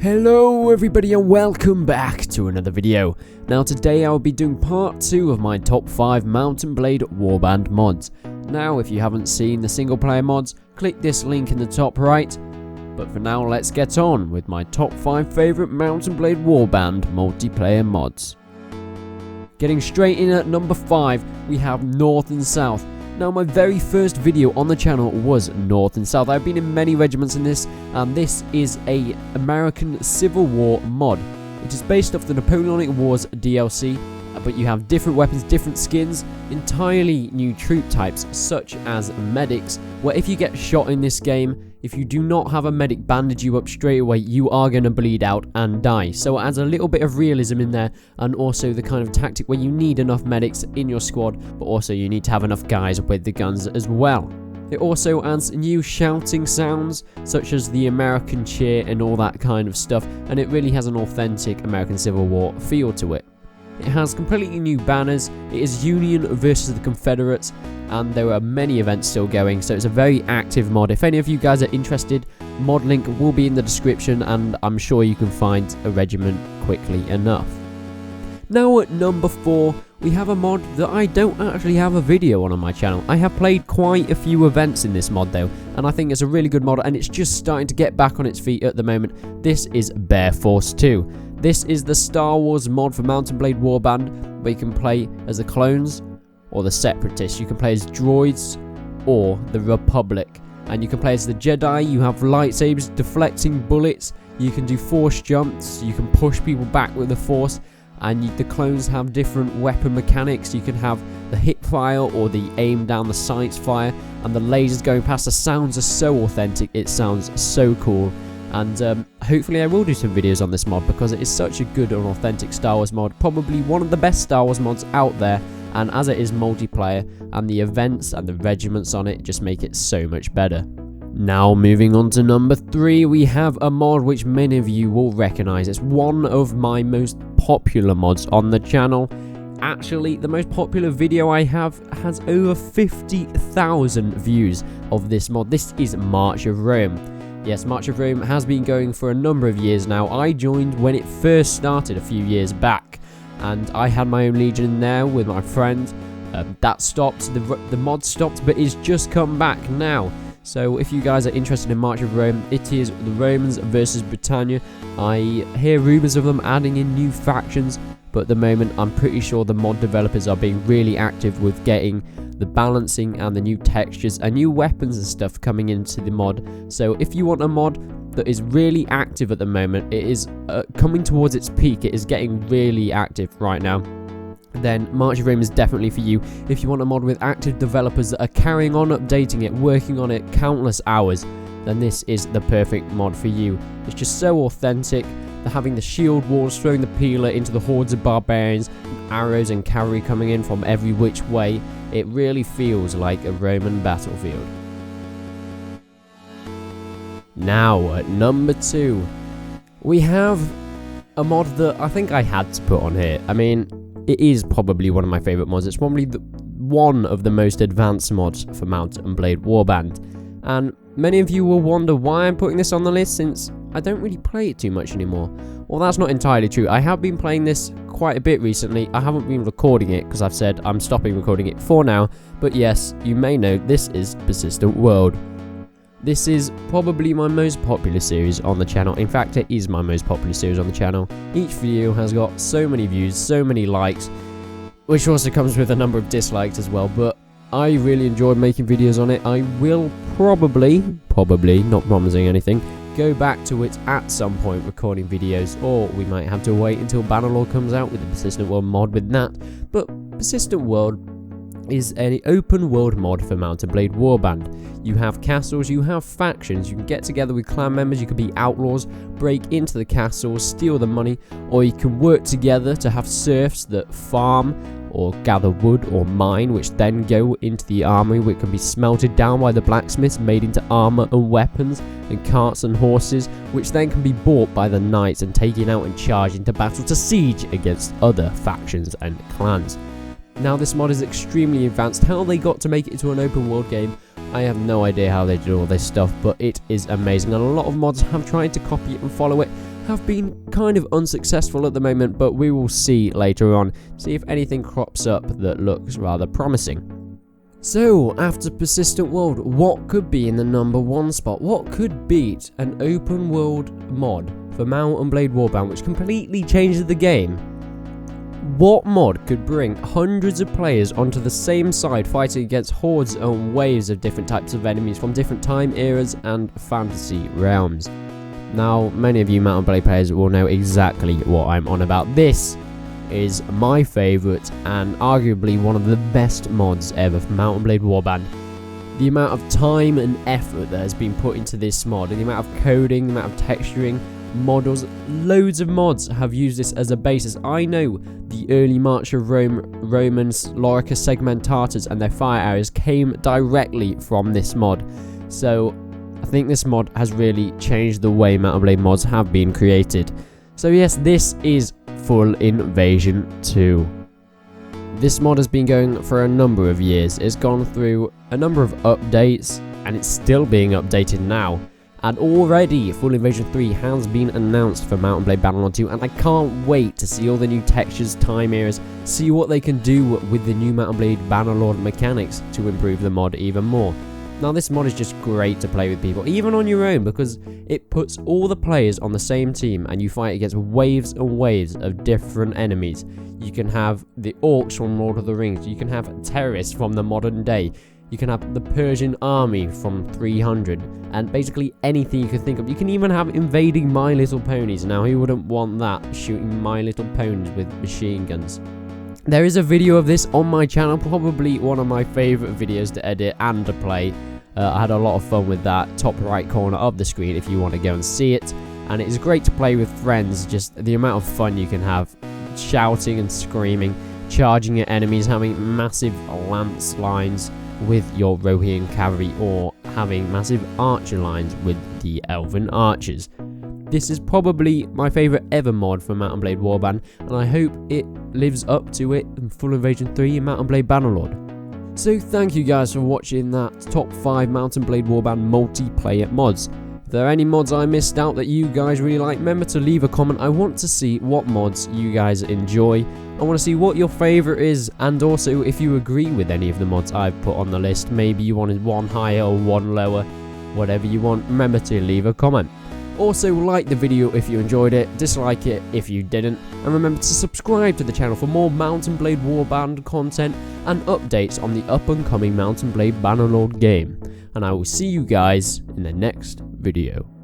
Hello everybody and welcome back to another video. Now today I'll be doing part 2 of my top 5 Mount & Blade Warband mods. Now if you haven't seen the single player mods, click this link in the top right. But for now let's get on with my top 5 favourite Mount & Blade Warband multiplayer mods. Getting straight in at number 5 we have North and South. Now my very first video on the channel was North and South. I've been in many regiments in this, and this is a American Civil War mod. It is based off the Napoleonic Wars DLC, but you have different weapons, different skins, entirely new troop types such as medics, where if you get shot in this game, if you do not have a medic bandage you up straight away, you are going to bleed out and die. So it adds a little bit of realism in there, and also the kind of tactic where you need enough medics in your squad, but also you need to have enough guys with the guns as well. It also adds new shouting sounds, such as the American cheer and all that kind of stuff, and it really has an authentic American Civil War feel to it. It has completely new banners, it is Union versus the Confederates, and there are many events still going, so it's a very active mod. If any of you guys are interested, mod link will be in the description, and I'm sure you can find a regiment quickly enough. Now at number 4, we have a mod that I don't actually have a video on my channel. I have played quite a few events in this mod though, and I think it's a really good mod, and it's just starting to get back on its feet at the moment. This is Bear Force 2. This is the Star Wars mod for Mount & Blade Warband, where you can play as the clones or the Separatists. You can play as droids or the Republic, and you can play as the Jedi. You have lightsabers deflecting bullets, you can do force jumps, you can push people back with the force, and the clones have different weapon mechanics. You can have the hip fire or the aim down the sights fire, and the lasers going past. The sounds are so authentic, it sounds so cool. And hopefully I will do some videos on this mod, because it is such a good and authentic Star Wars mod, probably one of the best Star Wars mods out there, and as it is multiplayer, and the events and the regiments on it just make it so much better. Now moving on to number 3, we have a mod which many of you will recognise. It's one of my most popular mods on the channel. Actually, the most popular video I have has over 50,000 views of this mod. This is March of Rome. Yes, March of Rome has been going for a number of years now. I joined when it first started a few years back, and I had my own legion in there with my friend. That stopped, the mod stopped, but it's just come back now. So if you guys are interested in March of Rome, it is the Romans versus Britannia. I hear rumours of them adding in new factions, but at the moment I'm pretty sure the mod developers are being really active with getting the balancing and the new textures and new weapons and stuff coming into the mod. So if you want a mod that is really active at the moment, it is coming towards its peak, it is getting really active right now, then March of Rome is definitely for you. If you want a mod with active developers that are carrying on updating it, working on it countless hours, then this is the perfect mod for you. It's just so authentic. They're having the shield walls, throwing the peeler into the hordes of barbarians, arrows and cavalry coming in from every which way. It really feels like a Roman battlefield. Now at number 2, we have a mod that I think I had to put on here. I mean, it is probably one of my favourite mods. It's probably one of the most advanced mods for Mount & Blade Warband. And many of you will wonder why I'm putting this on the list, since I don't really play it too much anymore. Well, that's not entirely true. I have been playing this quite a bit recently. I haven't been recording it because I've said I'm stopping recording it for now. But yes, you may know this is Persistent World. This is probably my most popular series on the channel. In fact, it is my most popular series on the channel. Each video has got so many views, so many likes, which also comes with a number of dislikes as well. But I really enjoyed making videos on it. I will probably, not promising anything, go back to it at some point recording videos, or we might have to wait until Bannerlord comes out with the Persistent World mod with that. But Persistent World is an open world mod for Mount & Blade Warband. You have castles, you have factions, you can get together with clan members, you can be outlaws, break into the castles, steal the money, or you can work together to have serfs that farm or gather wood or mine, which then go into the armory, which can be smelted down by the blacksmiths, made into armor and weapons, and carts and horses, which then can be bought by the knights and taken out and charged into battle to siege against other factions and clans. Now this mod is extremely advanced. How they got to make it into an open world game, I have no idea how they did all this stuff, but it is amazing, and a lot of mods have tried to copy it and follow it. have been kind of unsuccessful at the moment, but we will see later on, see if anything crops up that looks rather promising. So, after Persistent World, what could be in the #1 spot? What could beat an open world mod for Mount and Blade Warband which completely changes the game? What mod could bring hundreds of players onto the same side fighting against hordes and waves of different types of enemies from different time eras and fantasy realms? Now, many of you Mount and Blade players will know exactly what I'm on about. This is my favourite and arguably one of the best mods ever for Mount and Blade Warband. The amount of time and effort that has been put into this mod, the amount of coding, the amount of texturing, models, loads of mods have used this as a basis. I know the early March of Romans, Lorica Segmentatus and their fire arrows came directly from this mod. So I think this mod has really changed the way Mount and Blade mods have been created. So yes, this is Full Invasion 2. This mod has been going for a number of years. It's gone through a number of updates and it's still being updated now. And already Full Invasion 3 has been announced for Mount and Blade Bannerlord 2, and I can't wait to see all the new textures, time eras, see what they can do with the new Mount and Blade Bannerlord mechanics to improve the mod even more. Now this mod is just great to play with people, even on your own, because it puts all the players on the same team and you fight against waves and waves of different enemies. You can have the orcs from Lord of the Rings, you can have terrorists from the modern day, you can have the Persian army from 300, and basically anything you can think of. You can even have invading My Little Ponies. Now who wouldn't want that, shooting My Little Ponies with machine guns? There is a video of this on my channel, probably one of my favourite videos to edit and to play. I had a lot of fun with that, top right corner of the screen if you want to go and see it. And it is great to play with friends, just the amount of fun you can have, shouting and screaming, charging at enemies, having massive lance lines with your Rohirrim cavalry, or having massive archer lines with the elven archers. This is probably my favourite ever mod for Mount and Blade Warband, and I hope it lives up to it in Full Invasion 3 and Mount and Blade Bannerlord. So thank you guys for watching that top 5 Mount and Blade Warband multiplayer mods. If there are any mods I missed out that you guys really like, remember to leave a comment. I want to see what mods you guys enjoy. I want to see what your favourite is, and also if you agree with any of the mods I've put on the list. Maybe you wanted one higher or one lower, whatever you want, remember to leave a comment. Also, like the video if you enjoyed it, dislike it if you didn't, and remember to subscribe to the channel for more Mount and Blade Warband content and updates on the up and coming Mount and Blade Bannerlord game. And I will see you guys in the next video.